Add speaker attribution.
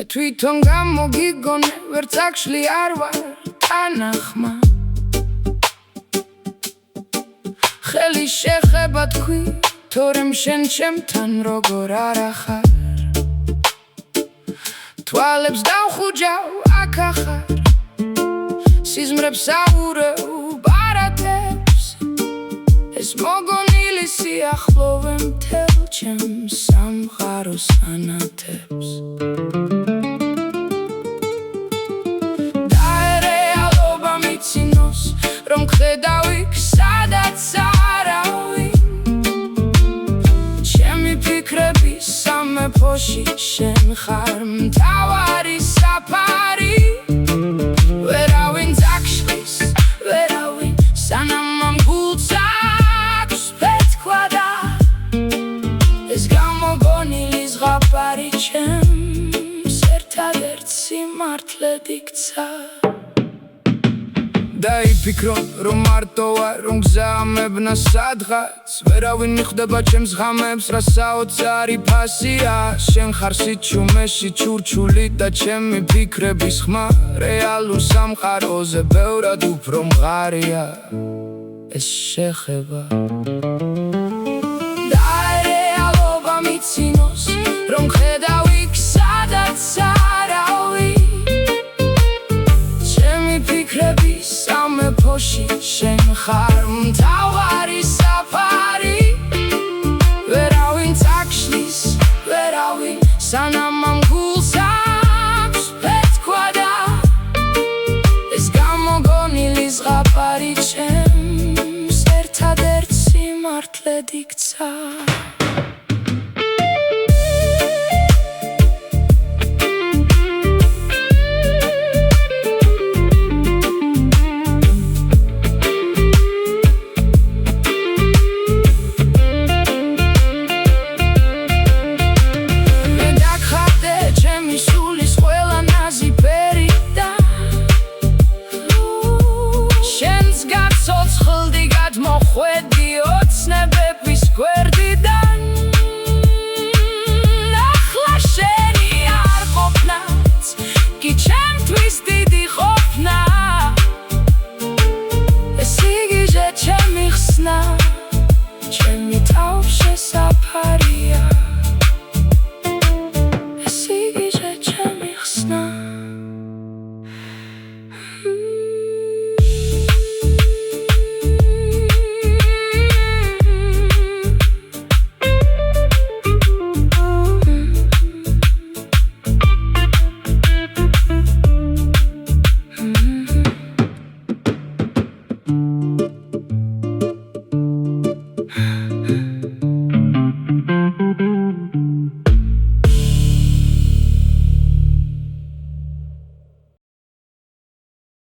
Speaker 1: თვითონ გამოგიგონე ვერ წაგშლი არ ვარ თანახმა ხელი შეხება თქვი თორემ შენ ჩემთან როგორ არ ახარ თვალებს დავხუჯავ აქ ახარ სიზმრებს აურევ ბარათებს ეს მოგონილი სიახლოვე მთელ ჩემს სამყაროს ანათებს დაერეალობა მიცინოს რომ ხედავ იქ სადაც არავინ ჩემი ფიქრები სამეფოში შენ ხარ მთავარი საფარი ვერავინ წაგშლის ვერავინ სანამ ამ გულს აქვს ფეთქვა და ეს გამოგონილი ზღაპარი ჩემს ერთადერთ სიმართლედ იქცა დაიფიქრო რომ მარტო ვარ რომ გზაამებნა სადღაც ვერავინ მიხვდება ჩემს ღამებს რა საოცარი ფასია შენ ხარ სიჩუმეში ჩურჩული და ჩემი ფიქრების ხმა რეალურ სამყაროზე ბევრად უფრო მღარია ეს შეხება დაერეალობა მიცინოს რომ ხედავ იქ სადაც არავინ ჩემი ფიქრები სამეფოში შენ ხარ მთავარი საფარი ვერავინ წაგშლის ვერავინ სანამ ამ გულს აქვს ფეთქვა და ეს გამოგონილი ზღაპარი ჩემს ერთადერთ სიმართლედ იქცა მოხვედი ოცნებების გვერდიდან ახლა შენი არ ყოფნაც კი ჩემთვის დიდი ყოფნა ეს იგიჟე ჩემი ხსნა